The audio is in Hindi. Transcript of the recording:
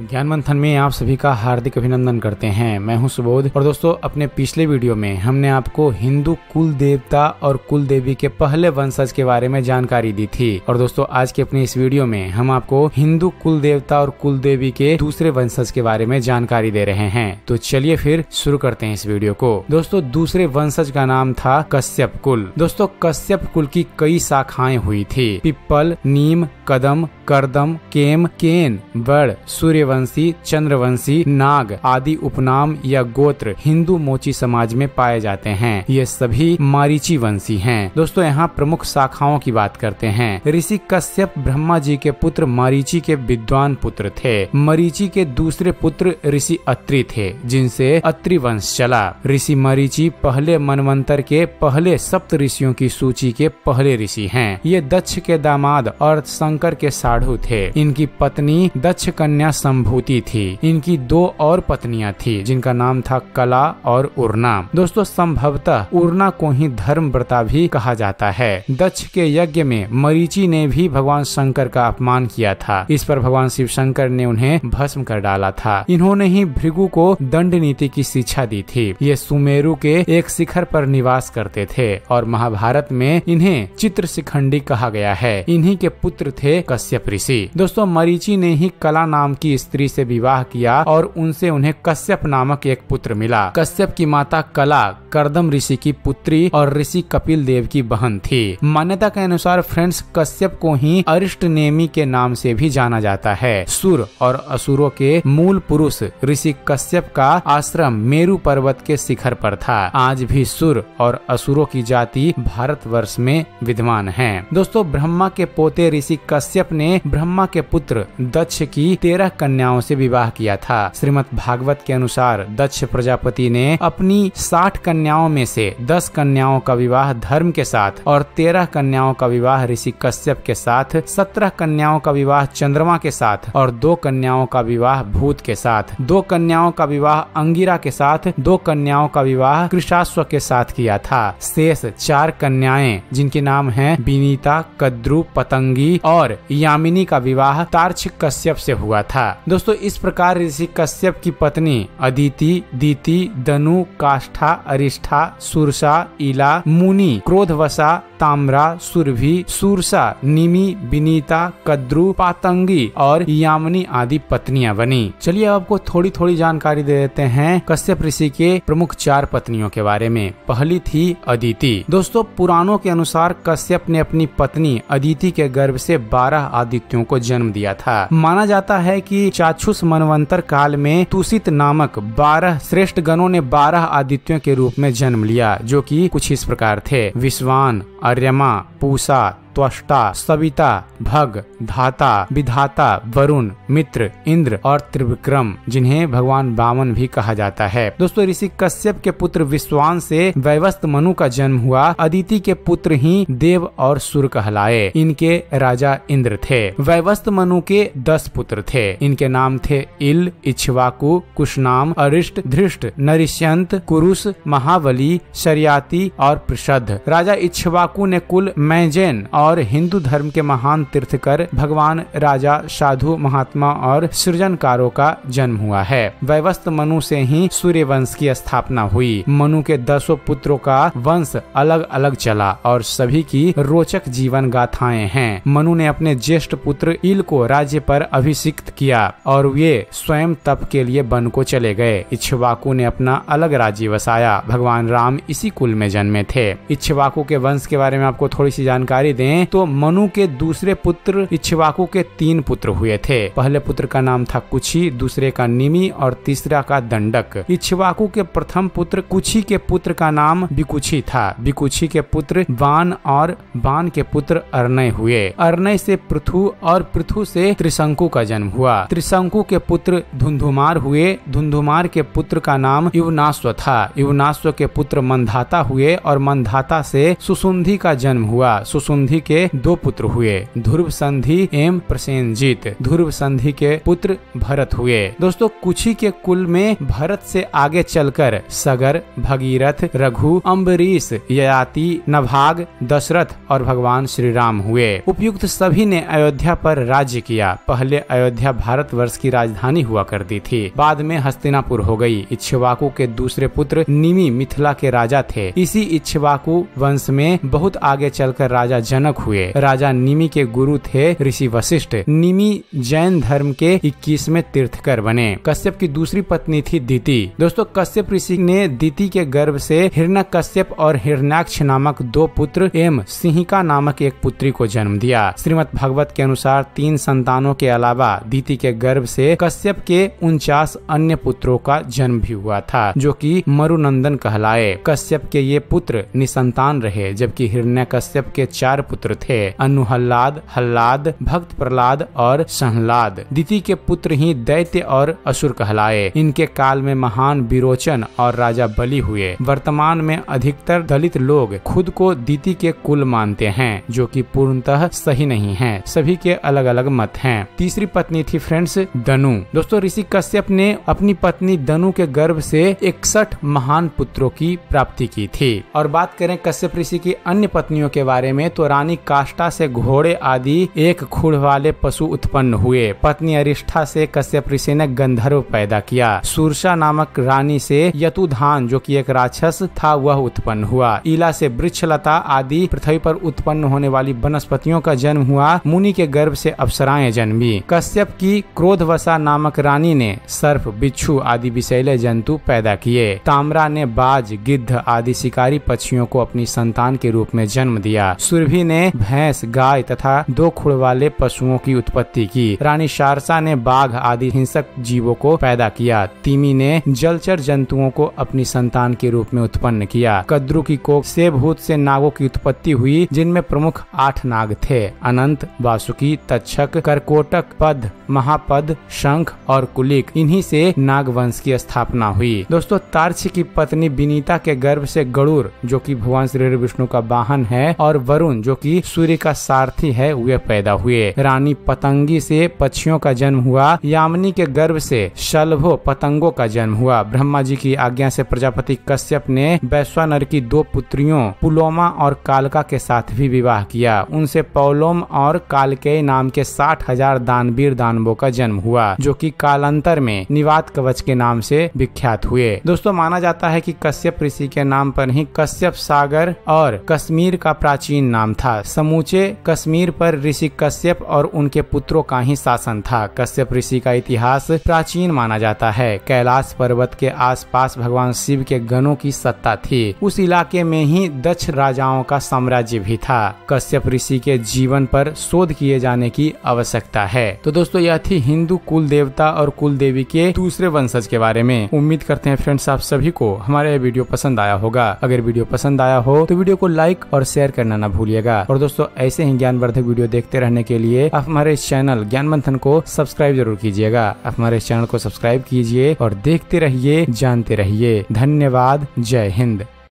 ज्ञान मंथन में आप सभी का हार्दिक अभिनंदन करते हैं। मैं हूं सुबोध। और दोस्तों, अपने पिछले वीडियो में हमने आपको हिंदू कुल देवता और कुल देवी के पहले वंशज के बारे में जानकारी दी थी। और दोस्तों, आज के अपनी इस वीडियो में हम आपको हिंदू कुल देवता और कुल देवी के दूसरे वंशज के बारे में जानकारी दे रहे हैं। तो चलिए फिर शुरू करते हैं इस वीडियो को। दोस्तों, दूसरे वंशज का नाम था कश्यप कुल। दोस्तों, कश्यप कुल की कई शाखाएं हुई थी। पिप्पल, नीम, कदम, करदम, केम, केन, बड़, सूर्यवंशी, चंद्रवंशी, नाग आदि उपनाम या गोत्र हिंदू मोची समाज में पाए जाते हैं। ये सभी मारीची वंशी हैं। दोस्तों, यहाँ प्रमुख शाखाओं की बात करते हैं। ऋषि कश्यप ब्रह्मा जी के पुत्र मारीची के विद्वान पुत्र थे। मरीची के दूसरे पुत्र ऋषि अत्रि थे, जिनसे अत्रि वंश चला। ऋषि मरीची पहले मनवंतर के पहले सप्त ऋषियों की सूची के पहले ऋषि हैं। ये दक्ष के दामाद और शंकर के साढ़ू थे। इनकी पत्नी दक्ष कन्या संभूति थी। इनकी दो और पत्नियां थी, जिनका नाम था कला और उर्ना। दोस्तों, संभवतः उर्ना को ही धर्मव्रता भी कहा जाता है। दक्ष के यज्ञ में मरीची ने भी भगवान शंकर का अपमान किया था। इस पर भगवान शिव शंकर ने उन्हें भस्म कर डाला था। इन्होंने ही भृगु को दंड नीति की शिक्षा दी थी। ये सुमेरु के एक शिखर पर निवास करते थे और महाभारत में इन्हें चित्र शिखंडी कहा गया है। इन्हीं के पुत्र थे कश्यप ऋषि। दोस्तों, मरीची ने ही कला नाम की स्त्री से विवाह किया और उनसे उन्हें कश्यप नामक एक पुत्र मिला। कश्यप की माता कला करदम ऋषि की पुत्री और ऋषि कपिल देव की बहन थी। मान्यता के अनुसार फ्रेंड्स, कश्यप को ही अरिष्ट नेमि के नाम से भी जाना जाता है। सुर और असुरों के मूल पुरुष ऋषि कश्यप का आश्रम मेरु पर्वत के शिखर पर था। आज भी सुर और असुरों की जाति भारतवर्ष में विद्यमान है। दोस्तों, ब्रह्मा के पोते ऋषि कश्यप ने ब्रह्मा के पुत्र दक्ष की 13 कन्याओं से विवाह किया था। श्रीमद् भागवत के अनुसार दक्ष प्रजापति ने अपनी 60 कन्याओं में से 10 कन्याओं का विवाह धर्म के साथ और 13 कन्याओं का विवाह ऋषि कश्यप के साथ, 17 कन्याओं का विवाह चंद्रमा के साथ और 2 कन्याओं का विवाह भूत के साथ, 2 कन्याओं का विवाह अंगिरा के साथ, 2 कन्याओं का विवाह कृशाश्व के साथ किया था। शेष 4 कन्याएं, जिनके नाम हैं विनीता, कद्रु, पतंगी और यामिनी, का विवाह तार्क्षिक कश्यप से हुआ था। दोस्तों, इस प्रकार ऋषि कश्यप की पत्नी अदिति, दीति, दनु, काष्ठा, अरिष्ठा, सुरसा, इला, मुनि, क्रोधवसा, ताम्रा, सुरभि, सुरसा, निमि, विनीता, कद्रु, पातंगी और यामिनी आदि पत्नियां बनी। चलिए आपको थोड़ी थोड़ी जानकारी दे देते हैं कश्यप ऋषि के प्रमुख 4 पत्नियों के बारे में। पहली थी अदिति। दोस्तों, पुराणों के अनुसार कश्यप ने अपनी पत्नी अदिति के गर्भ से 12 आदित्यों को जन्म दिया था। माना जाता है कि चाक्षुष मनवंतर काल में तुषित नामक 12 श्रेष्ठ गणों ने 12 आदित्यों के रूप में जन्म लिया, जो कि कुछ इस प्रकार थे: विश्वान, अर्यमा, पूषा, त्वष्टा, सविता, भग, धाता, विधाता, वरुण, मित्र, इंद्र और त्रिविक्रम, जिन्हें भगवान वामन भी कहा जाता है। दोस्तों, ऋषि कश्यप के पुत्र विश्वान से वैवस्त मनु का जन्म हुआ। अदिति के पुत्र ही देव और सुर कहलाए। इनके राजा इंद्र थे। वैवस्त मनु के 10 पुत्र थे। इनके नाम थे इल, इक्ष्वाकु, कुशनाम, अरिष्ट, धृष्ट, नरिष्यंत, कुरुष, महाबली, शर्याति और प्रषद। राजा इक्ष्वाकु ने कुल मैजैन और हिंदू धर्म के महान तीर्थकर भगवान, राजा, साधु, महात्मा और सृजनकारों का जन्म हुआ है। वैवस्त मनु से ही सूर्य वंश की स्थापना हुई। मनु के 10 पुत्रों का वंश अलग अलग चला और सभी की रोचक जीवन गाथाएं हैं। मनु ने अपने ज्येष्ठ पुत्र इल को राज्य पर अभिषिक्त किया और वे स्वयं तप के लिए वन को चले गए। इक्ष्वाकु ने अपना अलग राज्य बसाया। भगवान राम इसी कुल में जन्मे थे। इक्ष्वाकु के वंश के बारे में आपको थोड़ी सी जानकारी दें तो मनु के दूसरे पुत्र इक्ष्वाकु के 3 पुत्र हुए थे। पहले पुत्र का नाम था कुशी, दूसरे का निमि और तीसरा का दंडक। इक्ष्वाकु के प्रथम पुत्र कुशी के पुत्र का नाम विकुक्षी था। विकुक्षी के पुत्र बाण और बाण के पुत्र अर्णय हुए। अर्णय से पृथु और पृथु से त्रिशंकु का जन्म हुआ। त्रिशंकु के पुत्र धुंधुमार हुए। धुंधुमार के पुत्र का नाम युवनाश्व था। युवनाश्व के पुत्र मंधाता हुए और मंधाता से सुसुंधी का जन्म हुआ। सुसुंधी संधि के 2 पुत्र हुए, ध्रुव संधि एवं प्रसेनजीत। ध्रुव संधि के पुत्र भरत हुए। दोस्तों कुशी के कुल में भरत से आगे चलकर सगर, भगीरथ, रघु, अम्बरीश, ययाति, नभाग, दशरथ और भगवान श्री राम हुए। उपयुक्त सभी ने अयोध्या पर राज्य किया। पहले अयोध्या भारतवर्ष की राजधानी हुआ करती थी, बाद में हस्तिनापुर हो गई। इक्ष्वाकु के दूसरे पुत्र निमि मिथिला के राजा थे। इसी इक्ष्वाकु वंश में बहुत आगे चलकर राजा जनक हुए। राजा निमि के गुरु थे ऋषि वशिष्ठ। निमि जैन धर्म के 21वें तीर्थकर बने। कश्यप की दूसरी पत्नी थी दिति। दोस्तों कश्यप ऋषि ने दिति के गर्भ से हिरण्यकश्यप और हिरण्याक्ष नामक 2 पुत्र एवं सिंहिका नामक एक पुत्री को जन्म दिया। श्रीमद् भागवत के अनुसार 3 संतानों के अलावा दिति के गर्भ से कश्यप के 49 अन्य पुत्रों का जन्म भी हुआ था, जो कि मरुनंदन कहलाए। कश्यप के ये पुत्र निसंतान रहे, जबकि हिरण्यकश्यप के 4 पुत्र थे, अनुहल्लाद, हल्लाद, भक्त प्रहलाद और संहलाद। दिति के पुत्र ही दैत्य और असुर कहलाए। इनके काल में महान विरोचन और राजा बलि हुए। वर्तमान में अधिकतर दलित लोग खुद को दिति के कुल मानते हैं, जो कि पूर्णतः सही नहीं है। सभी के अलग अलग मत हैं। तीसरी पत्नी थी फ्रेंड्स दनु। दोस्तों ऋषि कश्यप ने अपनी पत्नी दनु के गर्भ से 61 महान पुत्रों की प्राप्ति की थी। और बात करें कश्यप ऋषि की अन्य पत्नियों के बारे में तो रानी काष्ठा से घोड़े आदि एक खुर वाले पशु उत्पन्न हुए। पत्नी अरिष्ठा से कश्यप ऋषि ने गंधर्व पैदा किया। सुरसा नामक रानी से यतुधान, जो कि एक राक्षस था, वह उत्पन्न हुआ। ईला से वृक्षलता आदि पृथ्वी पर उत्पन्न होने वाली वनस्पतियों का जन्म हुआ। मुनि के गर्भ से अप्सराएं जन्मी। कश्यप की क्रोधवसा नामक रानी ने सर्प, बिच्छू आदि विषैले जंतु पैदा किए। ताम्रा ने बाज, गिद्ध आदि शिकारी पक्षियों को अपनी संतान के रूप में जन्म दिया। सुरभि ने भैंस, गाय तथा 2 खुर वाले पशुओं की उत्पत्ति की। रानी शारसा ने बाघ आदि हिंसक जीवों को पैदा किया। तिमी ने जलचर जंतुओं को अपनी संतान के रूप में उत्पन्न किया। कद्रु की कोख से भूत से नागों की उत्पत्ति हुई, जिनमें प्रमुख 8 नाग थे, अनंत, वासुकी, तक्षक, करकोटक, पद, महापद, शंख और कुलिक। इन्हीं से नाग वंश की स्थापना हुई। दोस्तों तार्क्ष की पत्नी विनीता के गर्भ से गरुड़, जो कि भगवान श्री विष्णु का वाहन है, और वरुण, जो कि सूर्य का सारथी है, वे पैदा हुए। रानी पतंगी से पक्षियों का जन्म हुआ। यामिनी के गर्भ से शलभों पतंगों का जन्म हुआ। ब्रह्मा जी की आज्ञा से प्रजापति कश्यप ने वैश्वानर की 2 पुत्रियों पुलोमा और कालका के साथ भी विवाह किया। उनसे पौलोम और कालकेय नाम के 60,000 दानवीर दानवों का जन्म हुआ, जो कि कालांतर में निवात कवच के नाम से विख्यात हुए। दोस्तों माना जाता है कि कश्यप ऋषि के नाम पर ही कश्यप सागर और कश्मीर का प्राचीन नाम था। समूचे कश्मीर पर ऋषि कश्यप और उनके पुत्रों का ही शासन था। कश्यप ऋषि का इतिहास प्राचीन माना जाता है। कैलाश पर्वत के आसपास भगवान शिव के गणों की सत्ता थी। उस इलाके में ही दक्ष राजाओं का साम्राज्य भी था। कश्यप ऋषि के जीवन पर शोध किए जाने की आवश्यकता है। तो दोस्तों यह थी हिंदू कुल देवता और कुल देवी के दूसरे वंशज के बारे में। उम्मीद करते हैं फ्रेंड्स आप सभी को हमारा यह वीडियो पसंद आया होगा। अगर वीडियो पसंद आया हो तो वीडियो को लाइक और शेयर करना न भूलिएगा। और दोस्तों ऐसे ही ज्ञानवर्धक वीडियो देखते रहने के लिए आप हमारे इस चैनल ज्ञान मंथन को सब्सक्राइब जरूर कीजिएगा। आप हमारे इस चैनल को सब्सक्राइब कीजिए और देखते रहिए, जानते रहिए। धन्यवाद। जय हिंद।